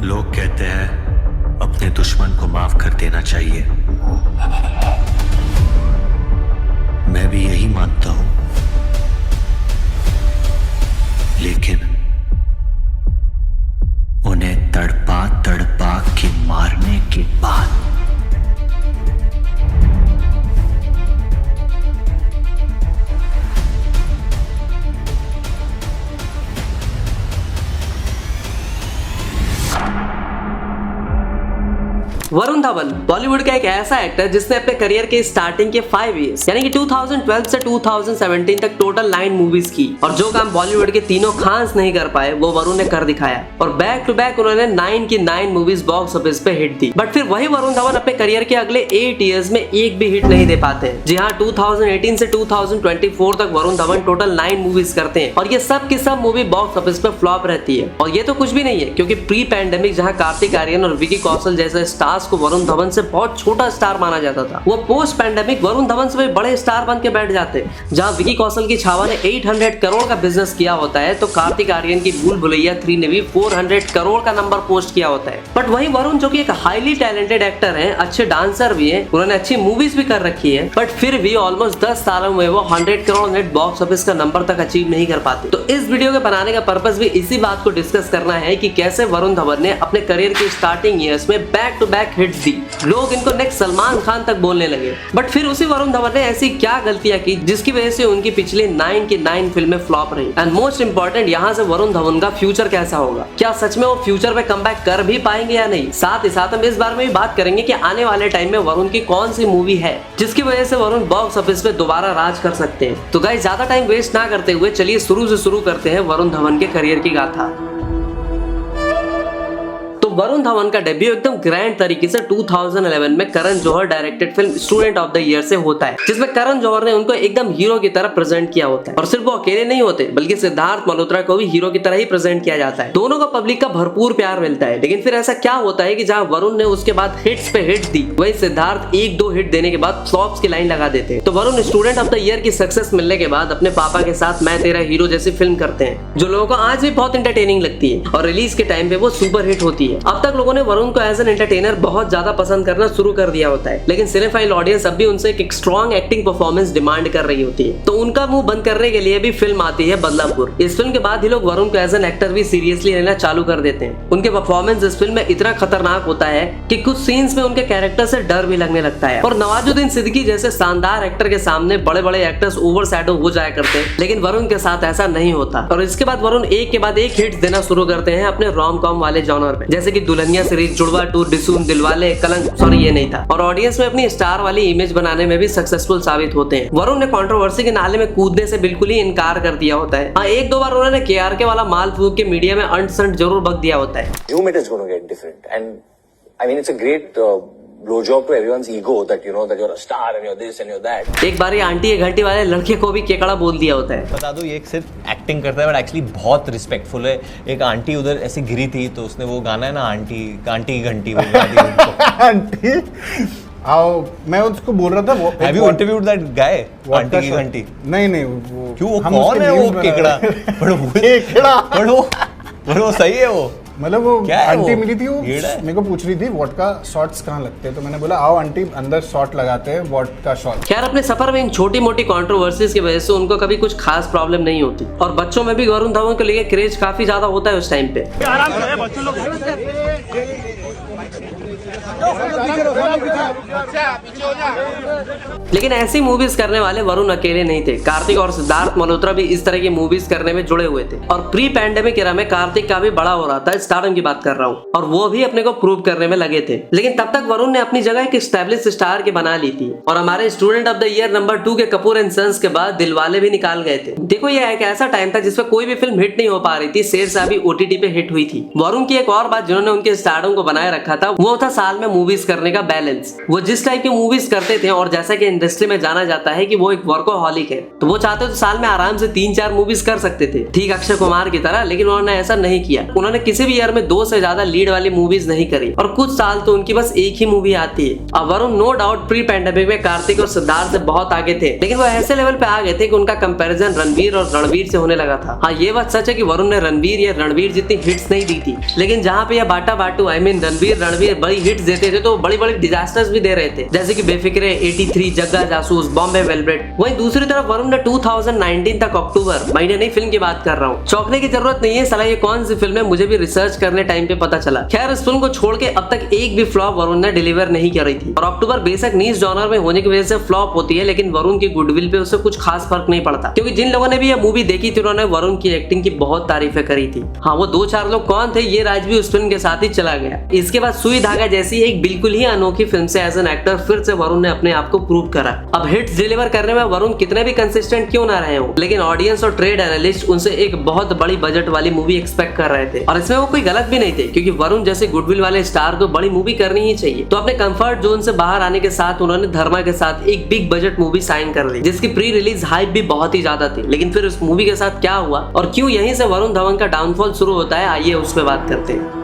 लोग कहते हैं अपने दुश्मन को माफ कर देना चाहिए। मैं भी यही मानता हूं, लेकिन उन्हें तड़पा तड़पा के मारने के बाद वरुण धवन बॉलीवुड का एक ऐसा एक्टर जिसने अपने करियर के स्टार्टिंग के 5 इयर्स यानी कि 2012 से 2017 तक टोटल 9 मूवीज की, और जो काम बॉलीवुड के तीनों खान्स नहीं कर पाए वो वरुण ने कर दिखाया। और बैक टू बैक उन्होंने 9 की 9 मूवीज बॉक्स ऑफिस पे हिट दी। बट फिर वही वरुण धवन अपने करियर के अगले 8 इयर्स में एक भी हिट नहीं दे पाते। जी हाँ, 2018 से 2024 तक वरुण धवन टोटल 9 मूवीज करते हैं और ये सब की सब मूवी बॉक्स ऑफिस पे फ्लॉप रहती है। और ये तो कुछ भी नहीं है, क्योंकि प्री पैंडेमिक जहाँ कार्तिक आर्यन और विकी कौशल जैसे स्टार्स को वरुण धवन से बहुत छोटा स्टार माना जाता था, वो पोस्ट पैंडेमिक वरुण धवन से बड़े स्टार बन के बैठ जाते। जहां विकी कौशल की छावा ने 800 करोड़ का बिजनेस किया होता है, तो कार्तिक आर्यन की भूल भुलैया 3 ने भी 400 करोड़ का नंबर पोस्ट किया होता है। बट वही वरुण, जो कि एक हाईली टैलेंटेड एक्टर हैं, अच्छे डांसर भी हैं, उन्होंने अच्छी मूवीज भी कर रखी है, बट फिर भी ऑलमोस्ट 10 सालों में वो 100 करोड़ नेट बॉक्स ऑफिस का नंबर तक अचीव नहीं कर पाते। तो इस वीडियो के बनाने का पर्पस भी इसी बात को डिस्कस करना है कि कैसे वरुण धवन ने अपने करियर की स्टार्टिंग ईयर्स में बैक टू बैक हिट्स दी। लोग इनको नेक्स्ट सलमान खान तक बोलने लगे। बट फिर उसी वरुण धवन ने ऐसी क्या गलतियां की जिसकी वजह से उनकी पिछली 9 की 9 फिल्में फ्लॉप रही। एंड मोस्ट इंपॉर्टेंट, यहाँ से वरुण धवन का फ्यूचर कैसा होगा, क्या सच में वो फ्यूचर में कमबैक कर भी पाएंगे या नहीं। साथ ही साथ हम इस बारे में भी बात करेंगे कि आने वाले टाइम में वरुण की कौन सी मूवी है जिसकी वजह से वरुण बॉक्स ऑफिस पे दोबारा राज कर सकते हैं। तो गाइस, ज्यादा टाइम वेस्ट ना करते हुए चलिए शुरू से शुरू करते हैं वरुण धवन के करियर की गाथा। वरुण धवन का डेब्यू एकदम ग्रैंड तरीके से 2011 में Karan Johar directed film student of the year से होता है, जिसमें करण जौहर ने उनको एकदम हीरो की तरह प्रेजेंट किया होता है। और सिर्फ वो अकेले नहीं होते, बल्कि सिद्धार्थ मल्होत्रा को भी हीरो की तरह ही प्रेजेंट किया जाता है। दोनों को पब्लिक का भरपूर प्यार मिलता है। लेकिन फिर ऐसा क्या होता है कि जहाँ वरुण ने उसके बाद हिट्स पे हिट दी, वही सिद्धार्थ 1-2 हिट देने के बाद फ्लॉप्स की लाइन लगा देते हैं। तो Varun student of the year की सक्सेस मिलने के बाद अपने पापा के साथ मैं तेरा हीरो जैसी फिल्म करते हैं, जो लोगों को आज भी बहुत इंटरटेनिंग लगती है और रिलीज के टाइम पे वो सुपर हिट होती है। अब तक लोगों ने वरुण को एज एन एंटरटेनर बहुत ज्यादा पसंद करना शुरू कर दिया होता है, लेकिन सिनेफाइल ऑडियंस अब भी उनसे एक स्ट्रॉन्ग एक्टिंग परफॉर्मेंस डिमांड कर रही होती है। तो उनका मुंह बंद करने के लिए भी फिल्म आती है बदलापुर। इस फिल्म के बाद ही लोग वरुण को एज एन एक्टर भी सीरियसली लेना चालू कर देते हैं। उनके परफॉर्मेंस इस फिल्म में इतना खतरनाक होता है कि कुछ सीन्स में उनके कैरेक्टर से डर भी लगने लगता है। और नवाजुद्दीन सिद्दीकी जैसे शानदार एक्टर के सामने बड़े बड़े एक्टर्स ओवर शैडो हो जाया करते हैं, लेकिन वरुण के साथ ऐसा नहीं होता। और इसके बाद वरुण एक के बाद एक हिट देना शुरू करते हैं अपने रोम कॉम वाले जॉनर में, जैसे कि दुल्हनिया सीरीज, जुड़वा 2, डिसूम, दिलवाले, कलंक, सॉरी ये नहीं था। और ऑडियंस में अपनी स्टार वाली इमेज बनाने में भी सक्सेसफुल साबित होते हैं। वरुण ने कंट्रोवर्सी के नाले में कूदने से बिल्कुल ही इनकार कर दिया होता है। हाँ, 1-2 बार उन्होंने केआरके वाला माल फूक के मीडिया में अंट संट जरूर बक दिया होता है। Zoom it is going to get different, and I mean it's a great blowjob to everyone's ego that you know that you're a star and you're this and you're that. एक बार ये aunty ये घंटी वाले लड़के को भी केकड़ा बोल दिया होता है। बता दो, ये सिर्फ एक्टिंग करता है बट एक्चुअली बहुत रिस्पेक्टफुल है। एक आंटी उधर ऐसे गिरी थी तो उसने वो गाना है ना, आंटी की घंटी, वो गा दी उनको। आंटी आओ, मैं उसको बोल रहा था वो have you interviewed that guy, aunty की घंटी? नहीं वो क्यों, वो कौन है वो केकड़ा? पर वो सही है वो, मतलब वो आंटी मिली थी, वो है? मेरे को पूछ रही थी वोडका शॉट्स कहाँ लगते हैं, तो मैंने बोला आओ आंटी अंदर शॉट लगाते हैं वोडका शॉट। खैर, अपने सफर में इन छोटी मोटी कंट्रोवर्सीज की वजह से उनको कभी कुछ खास प्रॉब्लम नहीं होती और बच्चों में भी वरुण धवन को लेकर क्रेज काफी ज्यादा होता है उस टाइम पे। लेकिन ऐसी मूवीज करने वाले वरुण अकेले नहीं थे। कार्तिक और सिद्धार्थ मल्होत्रा भी इस तरह की मूवीज करने में जुड़े हुए थे और प्री पैंडेमिक एरा में कार्तिक का भी बड़ा हो रहा था, स्टारडम की बात कर रहा हूँ, और वो भी अपने को प्रूव करने में लगे थे। लेकिन तब तक वरुण ने अपनी जगह एक एस्टैब्लिश स्टार के बना ली थी और हमारे student of the year number 2 के कपूर एंड सन्स के बाद दिलवाले भी निकाल गए थे। देखो, ये एक ऐसा टाइम था जिसमें कोई भी फिल्म हिट नहीं हो पा रही थी। शेरशाह OTT पे हिट हुई थी। वरुण की एक और बात जिन्होंने उनके स्टारडम को बनाए रखा था वो था साल में मूवीज करने का बैलेंस। वो जिस टाइप की मूवीज करते थे, और जैसा कि इंडस्ट्री में जाना जाता है कि वो एक वर्कोहॉलिक है, तो वो चाहते तो साल में आराम से 3-4 मूवीज कर सकते थे, ठीक अक्षय कुमार की तरह। लेकिन उन्होंने ऐसा नहीं किया। उन्होंने किसी भी भी ईयर में 2 से ज्यादा लीड वाली मूवीज नहीं करी और कुछ साल तो उनकी बस एक ही मूवी आती है। अब Varun no doubt pre pandemic में कार्तिक और सिद्धार्थ से बहुत आगे थे, लेकिन वो ऐसे लेवल पे आ गए थे कि उनका कंपैरिजन रणवीर और रणवीर से होने लगा था। हाँ, ये बात सच है कि वरुण ने रणवीर या रणवीर जितनी हिट्स नहीं दी थी, लेकिन जहाँ पे यह बाटा बाटू आई मीन रणवीर बड़ी हिट्स देते थे तो बड़ी बड़ी डिजास्टर्स भी दे रहे थे, जैसे कि बेफिक्रे, 83, जग्गा जासूस, बॉम्बे वेलवेट। वहीं दूसरी तरफ वरुण ने 2019 तक अक्टूबर महीने नहीं फिल्म की बात कर रहा हूँ। चौंकने की जरूरत नहीं है, साला ये कौन सी फिल्म है मुझे भी रिसर्च करने टाइम पे पता चला। खैर, इस फिल्म को छोड़ के अब तक एक भी फ्लॉप वरुण ने डिलीवर नहीं करी थी और अक्टूबर बेशक नीच जॉनर में होने की वजह से फ्लॉप होती है, लेकिन वरुण की गुडविल पे उससे कुछ खास फर्क नहीं पड़ता, क्योंकि जिन लोगों ने भी ये मूवी देखी थी उन्होंने वरुण की एक्टिंग की बहुत तारीफें करी थी। हाँ, वो 2-4 लोग कौन थे ये राज भी उस फिल्म के साथ ही चला गया। इसके बाद सुई धागा जैसी एक बिल्कुल ही अनोखी फिल्म से एज एन एक्टर फिर से वरुण ने अपने आप को प्रूव करा। अब हिट्स डिलीवर करने में वरुण कितने भी कंसिस्टेंट क्यों ना रहे हो, लेकिन ऑडियंस और ट्रेड एनालिस्ट उनसे एक बहुत बड़ी बजट वाली मूवी एक्सपेक्ट कर रहे थे और इसमें वो कोई गलत भी नहीं थे, क्योंकि वरुण जैसे गुडविल वाले स्टार को बड़ी मूवी करनी ही चाहिए। तो अपने कंफर्ट जोन से बाहर आने के साथ उन्होंने धर्मा के साथ एक बिग बजट मूवी साइन कर ली, जिसकी प्री रिलीज हाइप भी बहुत ही ज्यादा थी। लेकिन फिर उस मूवी के साथ क्या हुआ और क्यों यहीं से वरुण धवन का डाउनफॉल शुरू होता है, आइए उस पर बात करते हैं।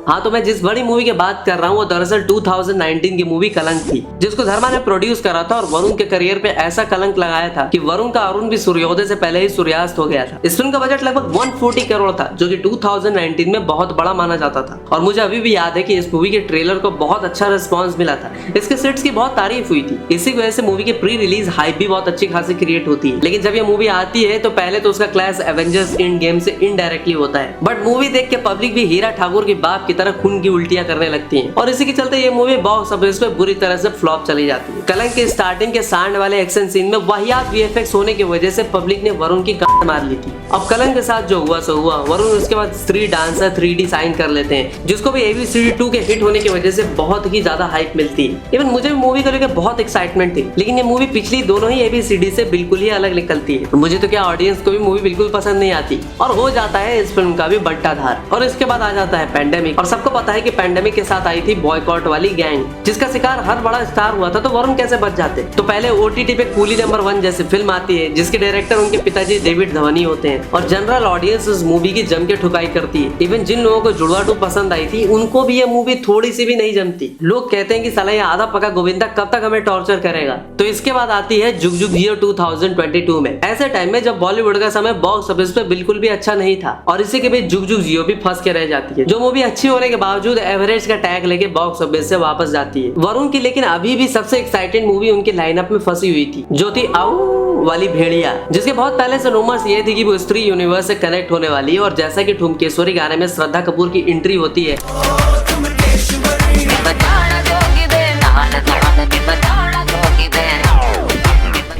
हाँ, तो मैं जिस बड़ी मूवी की बात कर रहा हूँ वो दरअसल 2019 की मूवी कलंक थी, जिसको धर्मा ने प्रोड्यूस करा था और वरुण के करियर पे ऐसा कलंक लगाया था कि वरुण का अरुण भी सूर्योदय से पहले ही सूर्यास्त हो गया था। इस फिल्म का बजट लगभग 140 करोड़ था, जो कि 2019 में बहुत बड़ा माना जाता था और मुझे अभी भी याद है कि इस मूवी के ट्रेलर को बहुत अच्छा रिस्पॉन्स मिला था। इसके सेट्स की बहुत तारीफ हुई थी, इसी वजह से मूवी की प्री रिलीज हाइप भी बहुत अच्छी खासी क्रिएट होती है। लेकिन जब ये मूवी आती है तो पहले तो उसका क्लैश एवेंजर्स एंड गेम से इनडायरेक्टली होता है, बट मूवी देख के पब्लिक भी हीरा ठाकुर की बाप की तरह खून की उल्टियां करने लगती हैं और इसी के चलते ये मूवी बॉक्स ऑफिस पे बुरी तरह से फ्लॉप चली जाती है। कलंक के स्टार्टिंग के सांड वाले एक्शन सीन में वाहियात वीएफएक्स होने की वजह से पब्लिक ने वरुण की गांड मार ली थी। अब कलंक के साथ जो हुआ सो हुआ, वरुण उसके बाद स्त्री डांसर 3D साइन कर लेते हैं, जिसको भी ABCD 2 के हिट होने की वजह से बहुत ही ज्यादा हाइप मिलती है। इवन मुझे भी मूवी को लेकर बहुत एक्साइटमेंट थी, लेकिन ये मूवी पिछली दोनों ही ABCD से बिल्कुल ही अलग निकलती है। मुझे तो क्या, ऑडियंस को भी मूवी बिल्कुल पसंद नहीं आती और हो जाता है इस फिल्म का भी बट्टाधार। और इसके बाद आ जाता है पैंडेमिक और सबको पता है कि पैंडेमिक के साथ आई थी बॉयकॉट वाली गैंग, जिसका शिकार हर बड़ा स्टार हुआ था। तो वरुण कैसे बच जाते? तो पहले OTT पे कूली नंबर 1 जैसी फिल्म आती है, जिसके डायरेक्टर उनके पिताजी डेविड धवनी होते हैं और जनरल ऑडियंस इस मूवी की जम के ठुकाई करती है। इवन जिन लोगों को जुड़वा 2 पसंद आई थी उनको भी ये मूवी थोड़ी सी भी नहीं जमती। लोग कहते हैं कि साला ये आधा पका गोविंदा कब तक हमें टॉर्चर करेगा। तो इसके बाद आती है जुग जुग जियो 2022 में, ऐसे टाइम में जब बॉलीवुड का समय बॉक्स ऑफिस पे बिल्कुल भी अच्छा नहीं था और इसी के बीच जुग जुग जियो भी फंस के रह जाती है, जो मूवी अच्छी होने के बावजूद एवरेज का टैग लेके बॉक्स ऑफिस से वापस जाती है वरुण की। लेकिन अभी भी सबसे एक्साइटेड मूवी उनके लाइनअप में फंसी हुई थी, जो थी आओ वाली भेड़िया, जिसके बहुत पहले से रूमर्स ये थी कि वो स्त्री यूनिवर्स से कनेक्ट होने वाली है। और जैसा कि ठुमकेश्वरी गाने में श्रद्धा कपूर की एंट्री होती है,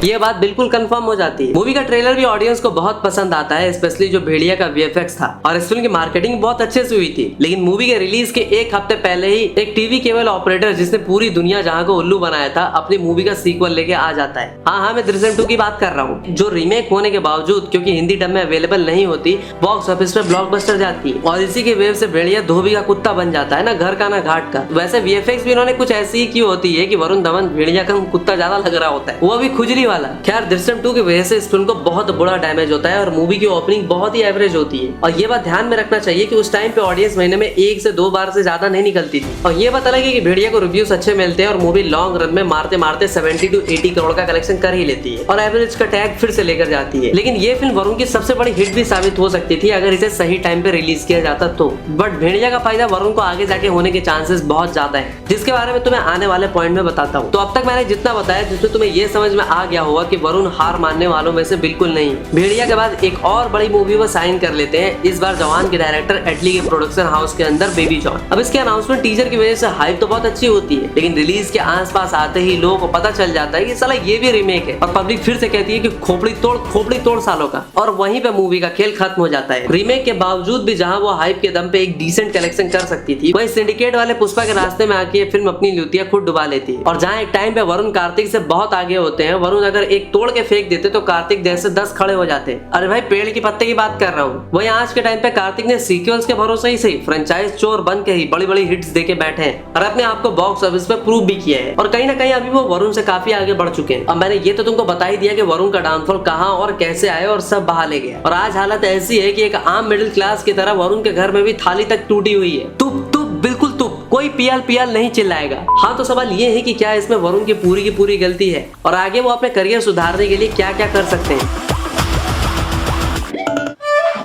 ये बात बिल्कुल कंफर्म हो जाती है। मूवी का ट्रेलर भी ऑडियंस को बहुत पसंद आता है, स्पेशली जो भेड़िया का VFX था और इस फिल्म की मार्केटिंग बहुत अच्छे से हुई थी। लेकिन मूवी के रिलीज के 1 हफ्ते पहले ही एक टीवी केबल ऑपरेटर, जिसने पूरी दुनिया जहां को उल्लू बनाया था, अपनी मूवी का सीक्वल लेके आ जाता है। हाँ, मैं दृश्यम 2 की बात कर रहा हूँ, जो रीमेक होने के बावजूद क्योंकि हिंदी डब में अवेलेबल नहीं होती, बॉक्स ऑफिस पे ब्लॉकबस्टर जाती है और इसी के वेव से भेड़िया धोबी का कुत्ता बन जाता है, ना घर का ना घाट का। वैसे VFX भी इन्होंने कुछ ऐसी ही की होती है कि वरुण धवन भेड़िया का कुत्ता ज्यादा लग रहा होता है, वो भी खुजली वाला। खैर, दृश्यम 2 की वजह से इस फिल्म को बहुत बड़ा डैमेज होता है और मूवी की ओपनिंग बहुत ही एवरेज होती है। और ये बात ध्यान में रखना चाहिए कि उस टाइम पे ऑडियंस महीने में 1 से 2 बार से ज्यादा नहीं निकलती थी। और ये बात अलग है कि भेड़िया को रिव्यूज अच्छे मिलते हैं और मूवी लॉन्ग रन में मारते मारते 70 to 80 करोड़ का कलेक्शन कर ही लेती है और एवरेज का टैग फिर से लेकर जाती है। लेकिन ये फिल्म वरुण की सबसे बड़ी हिट भी साबित हो सकती थी अगर इसे सही टाइम पे रिलीज किया जाता तो। बट भेड़िया का फायदा वरुण को आगे जाके होने के चांसेस बहुत ज्यादा है, जिसके बारे में तुम्हें आने वाले पॉइंट में बताता हूँ। तो अब तक मैंने जितना बताया, जिसमें तुम्हें ये समझ में आ गया होगा कि वरुण हार मानने वालों में से बिल्कुल नहीं। भेड़िया के बाद एक और बड़ी मूवी वो साइन कर लेते हैं, इस बार जवान के डायरेक्टर एटली के प्रोडक्शन हाउस के अंदर बेबी जॉन। अब इसके अनाउंसमेंट टीजर की वजह से हाइप तो बहुत अच्छी होती है, लेकिन रिलीज के आसपास आते ही लोगों को पता चल जाता है कि साला ये भी रीमेक है और पब्लिक फिर से कहती है कि खोपड़ी तोड़ सालों का, और वहीं पे मूवी का खेल खत्म हो जाता है। रीमेक के बावजूद भी जहां वो हाइप के दम पे एक डिसेंट कलेक्शन कर सकती थी, वहीं सिंडिकेट वाले पुष्पा के रास्ते में आके फिल्म अपनी लुतिया खुद डुबा लेती है। और जहां एक टाइम पे वरुण कार्तिक से बहुत आगे होते हैं, वरुण अगर एक तोड़ के फेंक देते तो कार्तिक जैसे 10 खड़े हो जाते। अरे भाई पेड़ की पत्ते की बात कर रहा हूँ। वही आज के टाइम पे कार्तिक ने सीक्वल्स के भरोसे ही सही फ्रेंचाइज चोर बन के ही बड़ी बड़ी हिट्स देके बैठे हैं और अपने आप को बॉक्स ऑफिस पे प्रूव भी किया है और कहीं ना कहीं अभी वो वरुण से काफी आगे बढ़ चुके हैं। अब मैंने ये तो तुमको बता ही दिया कि वरुण का डाउनफॉल कहाँ और कैसे आए और सब बहा ले गया और आज हालत ऐसी है कि एक आम मिडिल क्लास की तरह वरुण के घर में भी थाली तक टूटी हुई है। तुप तुप बिल्कुल तुप, कोई पियाल नहीं चिल्लाएगा। हाँ तो सवाल ये है कि क्या इसमें वरुण की पूरी गलती है और आगे वो अपने करियर सुधारने के लिए क्या क्या कर सकते हैं।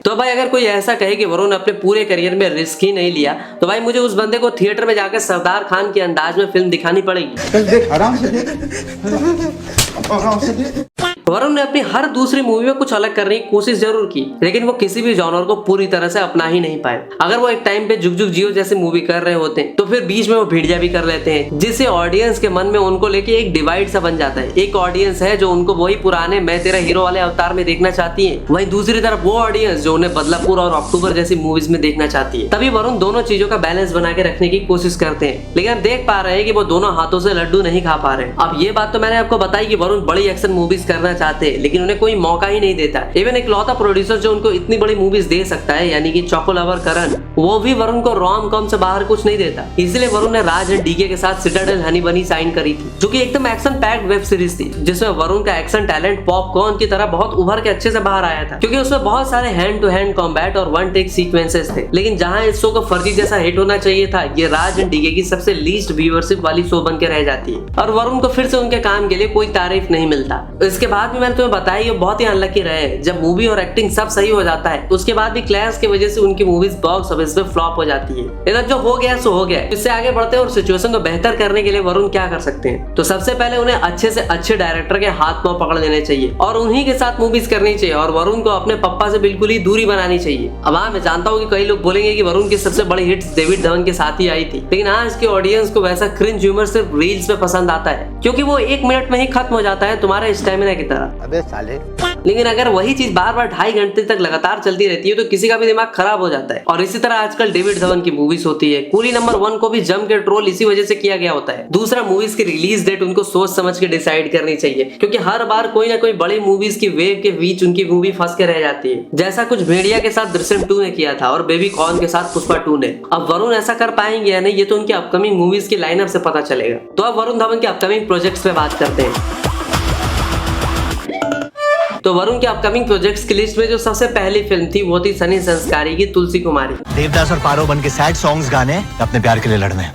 तो भाई अगर कोई ऐसा कहे कि वरुण अपने पूरे करियर में रिस्क ही नहीं लिया तो भाई मुझे उस बंदे को थिएटर में जाकर सरदार खान के अंदाज में फिल्म दिखानी पड़ेगी। देख आराम से देख। वरुण ने अपनी हर दूसरी मूवी में कुछ अलग करने की कोशिश जरूर की लेकिन वो किसी भी जॉनर को पूरी तरह से अपना ही नहीं पाए। अगर वो एक टाइम पे जुग जुग जियो जैसी मूवी कर रहे होते हैं तो फिर बीच में वो भेड़िया भी कर लेते हैं जिससे ऑडियंस के मन में उनको लेके एक डिवाइड सा बन जाता है। एक ऑडियंस है जो उनको वही पुराने मैं तेरा हीरो वाले अवतार में देखना चाहती है, वहीं दूसरी तरफ वो ऑडियंस जो उन्हें बदलापुर और अक्टूबर जैसी मूवीज में देखना चाहती है। तभी वरुण दोनों चीजों का बैलेंस बना के रखने की कोशिश करते हैं लेकिन हम देख पा रहे हैं कि वो दोनों हाथों से लड्डू नहीं खा पा रहे। अब ये बात तो मैंने आपको बताई कि वरुण बड़ी एक्शन मूवीज करना चाहते हैं लेकिन कोई मौका ही नहीं देता। इवन एक लौता प्रोड्यूसर जो उनको इतनी बड़ी मूवीज दे सकता है यानी कि चोको लवर करण, वो भी वरुण को रोम कॉम से बाहर कुछ नहीं देता। इसलिए वरुण ने राज एंड डीके के साथ सिटाडेल हनी बनी साइन करी थी जो कि एकदम एक्शन पैक्ड वेब सीरीज थी जिसमें वरुण का एक्शन टैलेंट पॉपकॉर्न की तरह बहुत उभर के अच्छे से बाहर आया था क्योंकि उसमें बहुत सारे हैंड टू हैंड कॉम्बैट और वन टेक सीक्वेंसेस थे। लेकिन जहां इस शो को फर्जी जैसा हिट होना चाहिए था ये राज एंड डीके की सबसे लीस्ट व्यूअरशिप वाली शो बन के रह जाती है और वरुण को फिर से उनके काम के लिए कोई तारीफ नहीं मिलता। इसके बाद भी मैंने तुम्हें बताया ये बहुत ही अनलकी रहे। जब मूवी और एक्टिंग सब सही हो जाता है उसके बाद भी क्लैश की वजह से उनकी मूवीज बॉक्स ऑफिस पे फ्लॉप हो जाती है। लेकिन जो हो गया सो हो गया, इससे आगे बढ़ते हैं और सिचुएशन को बेहतर करने के लिए वरुण क्या कर सकते हैं। तो सबसे पहले उन्हें अच्छे से अच्छे डायरेक्टर के हाथ पांव पकड़ लेने चाहिए और उन्हीं के साथ मूवीज करनी चाहिए और वरुण को अपने पप्पा से बिल्कुल ही दूरी बनानी चाहिए। अब हाँ मैं जानता हूँ कि कई लोग बोलेंगे कि वरुण की सबसे बड़ी हिट्स डेविड धवन के साथ ही आई थी लेकिन आज के ऑडियंस को वैसा क्रिंज ह्यूमर सिर्फ रील्स पे पसंद आता है क्योंकि वो 1 मिनट में ही खत्म हो जाता है तुम्हारे स्टेमिना की तरह। अबे साले। लेकिन अगर वही चीज बार बार 2.5 घंटे तक लगातार चलती रहती है तो किसी का भी दिमाग खराब हो जाता है। और इसी तरह आजकल डेविड धवन की मूवीज होती है। कूली नंबर 1 को भी जम के ट्रोल इसी वजह से किया गया होता है। दूसरा, मूवीज की रिलीज डेट उनको सोच समझ के डिसाइड करनी चाहिए क्योंकि हर बार कोई ना कोई बड़ी मूवीज की वेव के बीच उनकी मूवी फंस के रह जाती है, जैसा कुछ भेड़िया के साथ दृश्यम 2 ने किया था और बेबी कॉर्न के साथ पुष्पा 2 ने। अब वरुण ऐसा कर पाएंगे या नहीं ये तो उनकी अपकमिंग मूवीज की लाइनअप से पता चलेगा। तो अब वरुण धवन के अपकमिंग प्रोजेक्ट्स पे बात करते हैं। तो वरुण के अपकमिंग प्रोजेक्ट्स की लिस्ट में जो सबसे पहली फिल्म थी वो थी सनी संस्कारी की तुलसी कुमारी। देवदास और पारो बन के सैड सॉन्ग्स गाने अपने प्यार के लिए लड़ने।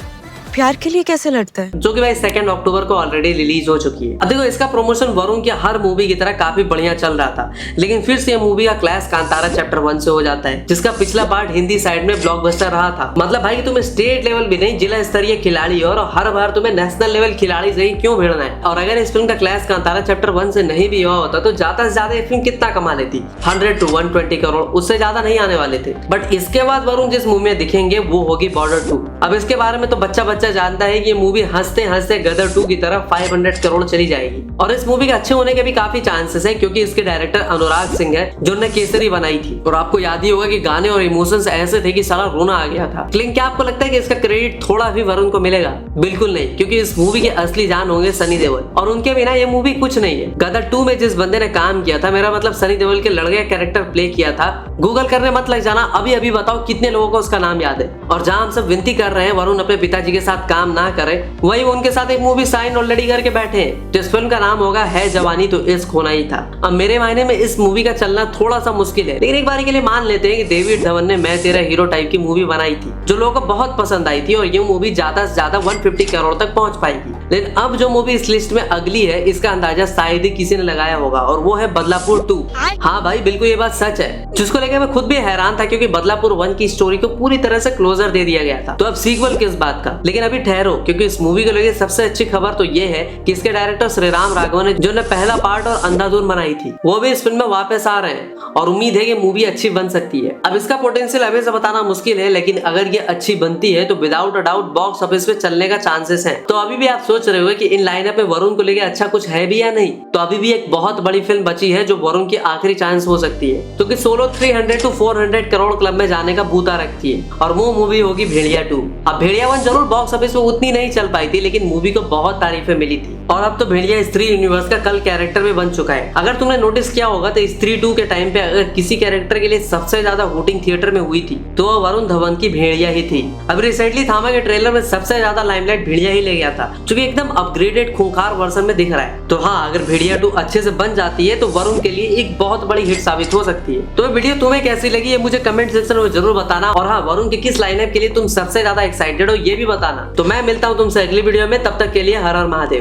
प्यार के लिए कैसे लड़ता है? जो कि भाई 2 अक्टूबर को ऑलरेडी रिलीज हो चुकी है। अब देखो इसका प्रमोशन वरुण की हर मूवी की तरह काफी बढ़िया चल रहा था लेकिन फिर से ये मूवी का क्लैश कांतारा चैप्टर 1 से हो जाता है जिसका पिछला पार्ट हिंदी साइड में ब्लॉकबस्टर रहा था। मतलब भाई तुम स्टेट लेवल भी नहीं जिला स्तरीय खिलाड़ी हो और हर बार तुम्हें नेशनल लेवल खिलाड़ी से ही क्यों भिड़ना है। और अगर इस फिल्म का क्लैश कांतारा चैप्टर 1 से नहीं भी हुआ होता तो ज्यादा से ज्यादा ये फिल्म कितना कमा लेती, 100 to 120 करोड़, उससे ज्यादा नहीं आने वाले थे। बट इसके बाद वरुण जिस मूवी में दिखेंगे वो होगी बॉर्डर 2। अब इसके बारे में तो बच्चा जानता है कि मूवी हंसते हंसते गदर 2 की तरफ 500 करोड़ चली जाएगी और इस मूवी के अच्छे होने के भी काफी चांसेस है क्योंकि इसके डायरेक्टर अनुराग सिंह है जिन्होंने केसरी बनाई थी और आपको याद ही होगा कि गाने और इमोशंस ऐसे थे कि सारा रोना आ गया था। लेकिन क्या आपको लगता है कि इसका क्रेडिट थोड़ा भी वरुण को मिलेगा? बिल्कुल नहीं, क्योंकि इस मूवी के असली जान होंगे सनी देओल और उनके बिना ये मूवी कुछ नहीं है। गदर 2 में जिस बंदे ने काम किया था, मेरा मतलब सनी देओल के लड़के कैरेक्टर प्ले किया था, गूगल करने मत लग जाना, अभी बताओ कितने लोगों को उसका नाम याद है। और जहां हम सब विनती कर रहे हैं वरुण अपने पिताजी के साथ काम ना करे, वही वो उनके साथ एक मूवी साइन ऑलरेडी करके बैठे हैं जिस फिल्म का नाम होगा है जवानी तो इश्क होना ही था। अब मेरे मायने में इस मूवी का चलना थोड़ा सा मुश्किल है, लेकिन एक बार के लिए मान लेते हैं कि डेविड धवन ने मैं तेरा हीरो टाइप की मूवी बनाई थी जो लोगों को बहुत पसंद आई थी और ये मूवी ज्यादा से ज्यादा 150 करोड़ तक पहुंच पाएगी। लेकिन अब जो मूवी इस लिस्ट में अगली है इसका अंदाजा शायद ही किसी ने लगाया होगा और वो है बदलापुर 2। हाँ भाई बिल्कुल ये बात सच है, जिसको लेकर मैं खुद भी हैरान था क्योंकि बदलापुर 1 की स्टोरी को पूरी तरह से क्लोजर दे दिया गया था। तो अब सीक्वल किस बात का? लेकिन अभी ठहरो, क्योंकि इस मूवी को लेकर सबसे अच्छी खबर तो ये है कि इसके डायरेक्टर श्रीराम राघवन ने जो ने पहला पार्ट और अंधाधुन बनाई थी वो भी इस फिल्म में वापस आ रहे हैं और उम्मीद है कि मूवी अच्छी बन सकती है। अब इसका पोटेंशियल अभी से बताना मुश्किल है, लेकिन अगर ये अच्छी बनती है तो without a doubt box office पे चलने का चांसेस है। तो अभी भी आप सोच रहे हो कि इन लाइनअप में वरुण को लेके अच्छा कुछ है भी या नहीं, तो अभी भी एक बहुत बड़ी फिल्म बची है जो वरुण की आखिरी चांस हो सकती है, क्योंकि सोलो 300 to 400 करोड़ क्लब में जाने का बूता रखती है और वो मूवी होगी भेड़िया 2। अब भेड़िया 1 जरूर बॉक्स ऑफिस में उतनी नहीं चल पाई थी, लेकिन मूवी को बहुत तारीफें मिली थी। और अब तो भेड़िया स्त्री यूनिवर्स का कल कैरेक्टर भी बन चुका है। अगर तुमने नोटिस किया होगा तो स्त्री 2 के टाइम पे अगर किसी कैरेक्टर के लिए सबसे ज्यादा वोटिंग थिएटर में हुई थी तो वो वरुण धवन की भेड़िया ही थी। अब रिसेंटली थामा के ट्रेलर में सबसे ज्यादा लाइमलाइट भेड़िया ही ले गया था, जो कि एकदम अपग्रेडेड खूंखार वर्जन में दिख रहा है। तो हाँ, अगर भेड़िया 2 अच्छे से बन जाती है तो वरुण के लिए एक बहुत बड़ी हिट साबित हो सकती है। तो वीडियो तुम्हें कैसी लगी है मुझे कमेंट सेक्शन में जरूर बताना, और हाँ, वरुण के किस लाइनअप के लिए तुम सबसे ज्यादा एक्साइटेड हो ये भी बताना। तो मैं मिलता हूँ तुमसे अगली वीडियो में, तब तक के लिए हर हर महादेव।